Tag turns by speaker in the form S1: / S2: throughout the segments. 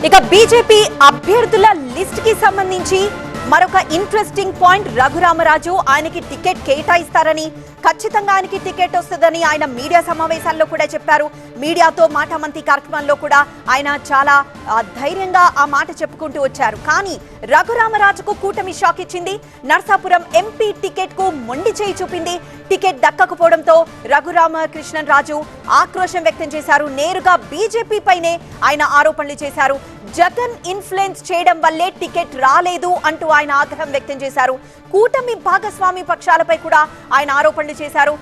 S1: ఇక బీజేపీ అభ్యర్థుల లిస్ట్ కి సంబంధించి మరొక ఇంట్రెస్టింగ్ పాయింట్ రఘురామరాజు ఆయనకి టికెట్ కేటాయిస్తారని ఖచ్చితంగా ఆయనకి టికెట్ వస్తుందని ఆయన మీడియా సమావేశాల్లో కూడా చెప్పారు. మీడియాతో మాటామంతి కార్యక్రమంలో కూడా ఆయన చాలా ధైర్యంగా ఆ మాట చెప్పుకుంటూ వచ్చారు. కానీ రఘురామరాజుకు కూటమి షాక్ ఇచ్చింది. నర్సాపురం ఎంపీ టికెట్ కు మొండి చేయి చూపింది. టికెట్ దక్కకపోవడంతో రఘురామకృష్ణరాజు ఆక్రోశం వ్యక్తం చేశారు. నేరుగా బీజేపీ పైనే ఆయన ఆరోపణలు చేశారు. జగన్ ఇన్ఫ్లుయెన్స్ చేయడం వల్లే టికెట్ రాలేదు అంటూ ఆయన ఆగ్రహం వ్యక్తం చేశారు. కూటమి భాగస్వామి పక్షాలపై కూడా ఆయన ఆరోపణలు చేశారు.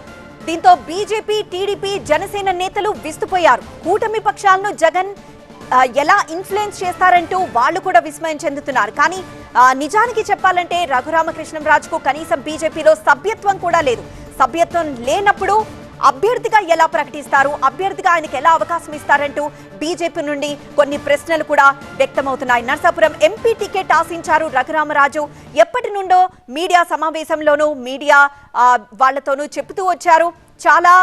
S1: దీంతో బీజేపీ, టీడీపీ, జనసేన నేతలు విస్తుపోయారు. కూటమి పక్షాలను జగన్ ఎలా ఇన్ఫ్లుయెన్స్ చేస్తారంటూ వాళ్ళు కూడా విస్మయం చెందుతున్నారు. కానీ నిజానికి చెప్పాలంటే రఘురామకృష్ణరాజుకు కనీసం బీజేపీలో సభ్యత్వం కూడా లేదు. సభ్యత్వం లేనప్పుడు అభ్యర్థిగా ఎలా ప్రకటిస్తారు, అభ్యర్థిగా ఆయనకు ఎలా అవకాశం ఇస్తారంటూ బీజేపీ నుండి కొన్ని ప్రశ్నలు కూడా వ్యక్తమవుతున్నాయి. నర్సాపురం ఎంపీ టికెట్ ఆశించారు రఘురామరాజు. ఎప్పటి నుండో మీడియా సమావేశంలోనూ మీడియా వాళ్లతోనూ చెబుతూ వచ్చారు. చాలా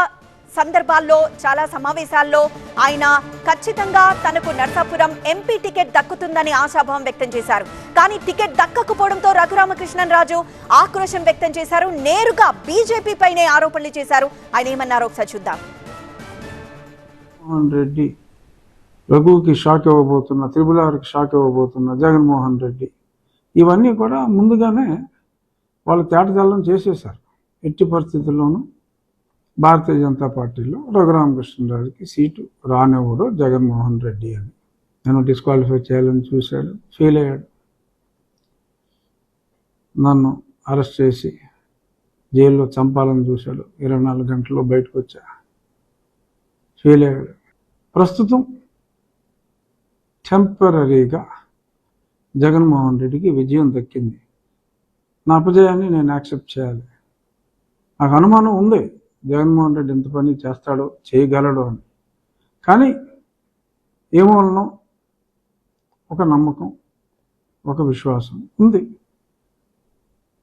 S1: సందర్భాల్లో, చాలా సమావేశాల్లో ఆయన ఖచ్చితంగా తనకు నర్సాపురం ఎంపీ టికెట్ దక్కుతుందని ఆశాభావం వ్యక్తం చేశారు. కానీ టికెట్ దక్కకపోవడంతో రఘురామకృష్ణరాజు ఆక్రోశం వ్యక్తం చేశారు. నేరుగా బీజేపీ పైనే ఆరోపణలు చేశారు. ఆయన ఏమన్నారో ఒకసారి చూద్దాం.
S2: మోహన్ రెడ్డి రఘుకి షాక్ ఇవ్వబోతున్న, త్రిపులారికి షాక్ ఇవ్వబోతున్న జగన్మోహన్ రెడ్డి, ఇవన్నీ కూడా ముందుగానే వాళ్ళు తేటతెల్లం చేసేశారు. ఎట్టి పరిస్థితుల్లోనూ భారతీయ జనతా పార్టీలో రఘురామకృష్ణరాజుకి సీటు రానివ్వడు జగన్మోహన్ రెడ్డి అని. నేను డిస్క్వాలిఫై చేయాలని చూశాడు, ఫెయిల్ అయ్యాడు. నన్ను అరెస్ట్ చేసి జైల్లో చంపాలని చూశాడు. 24 గంటల్లో బయటకు వచ్చా, ఫెయిల్ అయ్యాడు. ప్రస్తుతం టెంపరీగా జగన్మోహన్ రెడ్డికి విజయం దక్కింది. నా అపజయాన్ని నేను యాక్సెప్ట్ చేయాలి. నాకు అనుమానం ఉంది జగన్మోహన్ రెడ్డి ఎంత పని చేస్తాడో, చేయగలడు అని. కానీ ఏమోనో ఒక నమ్మకం, ఒక విశ్వాసం ఉంది.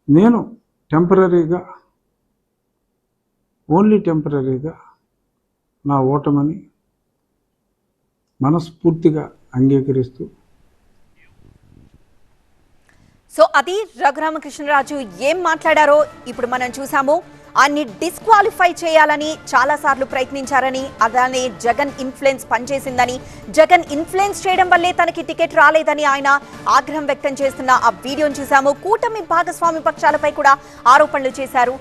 S2: నేను టెంపరీగా, ఓన్లీ టెంపరీగా నా ఓటమని మనస్ఫూర్తిగా అంగీకరిస్తూ.
S1: సో అది రఘురామకృష్ణరాజు ఏం మాట్లాడారో ఇప్పుడు మనం చూసాము. ఆయన్ని డిస్క్వాలిఫై చేయాలని చాలా సార్లు ప్రయత్నించారని, అలానే జగన్ ఇన్ఫ్లుయెన్స్ పనిచేసిందని, జగన్ ఇన్ఫ్లుయెన్స్ చేయడం వల్లే తనకి టికెట్ రాలేదని ఆయన ఆగ్రహం వ్యక్తం చేస్తున్న ఆ వీడియోను చూసాము. కూటమి భాగస్వామి పక్షాలపై కూడా ఆరోపణలు చేశారు.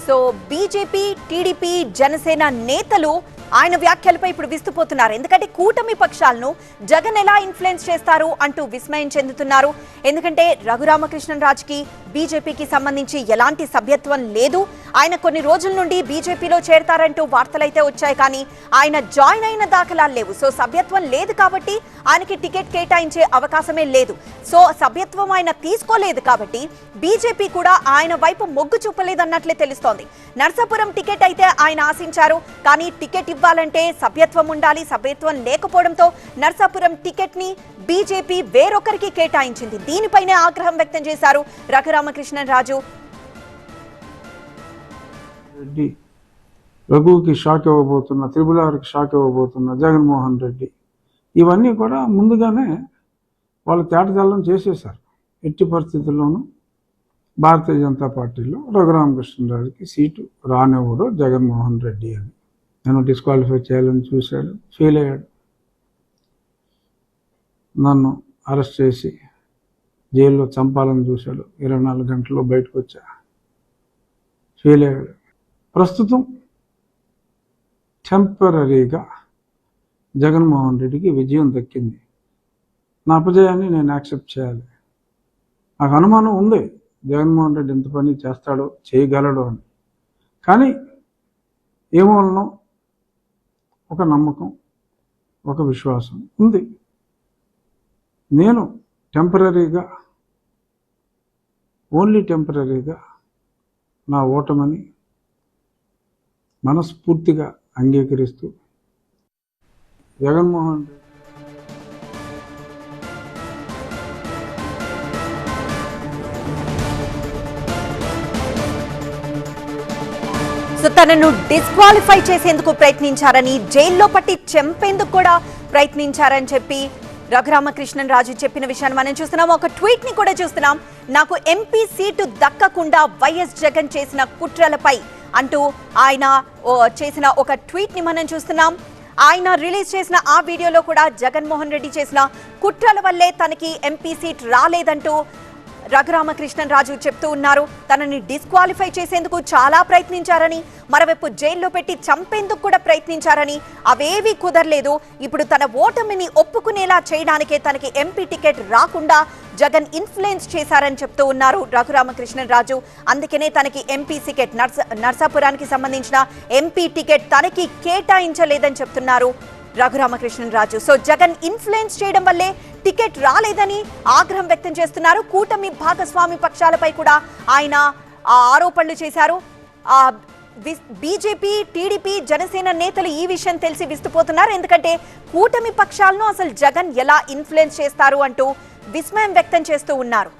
S1: సో బీజేపీ, టీడీపీ, జనసేన నేతలు ఆయన వ్యాఖ్యలపై ఇప్పుడు విస్తుపోతున్నారు. ఎందుకంటే కూటమి పక్షాలను జగన్ ఎలా ఇన్ఫ్లుయెన్స్ చేస్తారు అంటూ విస్మయం చెందుతున్నారు. ఎందుకంటే రఘురామకృష్ణరాజుకి బీజేపీకి సంబంధించి ఎలాంటి సభ్యత్వం లేదు. ఆయన కొన్ని రోజుల నుండి బీజేపీలో చేరతారంటూ వార్తలైతే వచ్చాయి. కానీ ఆయన జాయిన్ అయిన దాఖలాలు లేవు. సో సభ్యత్వం లేదు కాబట్టి ఆయనకి టికెట్ కేటాయించే అవకాశమే లేదు. సో సభ్యత్వం ఆయన తీసుకోలేదు కాబట్టి బీజేపీ కూడా ఆయన వైపు మొగ్గు చూపలేదన్నట్లే తెలుస్తోంది. నర్సాపురం టికెట్ అయితే ఆయన ఆశించారు. కానీ టికెట్ ఇవ్వాలంటే సభ్యత్వం ఉండాలి. సభ్యత్వం లేకపోవడంతో నర్సాపురం టికెట్ ని బీజేపీ వేరొకరికి కేటాయించింది. దీనిపైనే ఆగ్రహం వ్యక్తం చేశారు రఘురామకృష్ణరాజు.
S2: రెడ్డి రఘుకి షాక్ ఇవ్వబోతున్న, త్రిపులారికి షాక్ ఇవ్వబోతున్న జగన్మోహన్ రెడ్డి, ఇవన్నీ కూడా ముందుగానే వాళ్ళు తేటతెల్లం చేసేశారు. ఎట్టి పరిస్థితుల్లోనూ భారతీయ జనతా పార్టీలో రఘురామకృష్ణరాజుకి సీటు రానివ్వడు జగన్మోహన్ రెడ్డి అని. నేను డిస్క్వాలిఫై చేయాలని చూశాడు, ఫెయిల్ అయ్యాడు. నన్ను అరెస్ట్ చేసి జైల్లో చంపాలని చూశాడు. 24 గంటల్లో బయటకు వచ్చా, ఫెయిల్ అయ్యాడు. ప్రస్తుతం టెంపరీగా జగన్మోహన్ రెడ్డికి విజయం దక్కింది. నా అపజయాన్ని నేను యాక్సెప్ట్ చేయాలి. నాకు అనుమానం ఉంది జగన్మోహన్ రెడ్డి ఎంత పని చేస్తాడో, చేయగలడు అని. కానీ ఏమోనో ఒక నమ్మకం, ఒక విశ్వాసం ఉంది. నేను టెంపరీగా, ఓన్లీ టెంపరీగా నా ఓటమని మనస్ఫూర్తిగా అంగీకరిస్తూ జగన్మోహన్ రెడ్డి
S1: సో తనను డిస్క్వాలిఫై చేసేందుకు ప్రయత్నించారని, జైల్లో పట్టి చంపేందుకు కూడా ప్రయత్నించారని చెప్పి రఘురామకృష్ణన్ రాజు చెప్పిన విషయాన్ని మనం చూస్తున్నాం. ఒక ట్వీట్ ని కూడా చూస్తున్నాం. నాకు ఎంపీ సీటు దక్కకుండా వైఎస్ జగన్ చేసిన కుట్రలపై అంటూ ఆయన చేసిన ఒక ట్వీట్ ని మనం చూస్తున్నాం. ఆయన రిలీజ్ చేసిన ఆ వీడియోలో కూడా జగన్మోహన్ రెడ్డి చేసిన కుట్రల వల్లే తనకి ఎంపీ సీట్ రాలేదంటూ రఘురామకృష్ణన్ రాజు చెప్తూ ఉన్నారు. తనని డిస్క్వాలిఫై చేసేందుకు చాలా ప్రయత్నించారని, మరోవైపు జైల్లో పెట్టి చంపేందుకు కూడా ప్రయత్నించారని, అవేవీ కుదరలేదు. ఇప్పుడు తన ఓటమిని ఒప్పుకునేలా చేయడానికే తనకి ఎంపీ టికెట్ రాకుండా జగన్ ఇన్ఫ్లుయెన్స్ చేశారని చెప్తూ ఉన్నారు రఘురామకృష్ణన్ రాజు. అందుకనే తనకి ఎంపీ టికెట్ నర్సాపురానికి సంబంధించిన ఎంపీ టికెట్ తనకి కేటాయించలేదని చెప్తున్నారు రఘురామకృష్ణన్ రాజు. సో జగన్ ఇన్ఫ్లుయెన్స్ చేయడం వల్లే టికెట్ రాలేదని ఆగ్రహం వ్యక్తం చేస్తున్నారు. కూటమి భాగస్వామి పక్షాలపై కూడా ఆయన ఆరోపణలు చేశారు. బీజేపీ, టీడీపీ, జనసేన నేతలు ఈ విషయం తెలిసి విస్తుపోతున్నారు. ఎందుకంటే కూటమి పక్షాలను అసలు జగన్ ఎలా ఇన్ఫ్లుయెన్స్ చేస్తారు అంటూ విస్మయం వ్యక్తం చేస్తూ ఉన్నారు.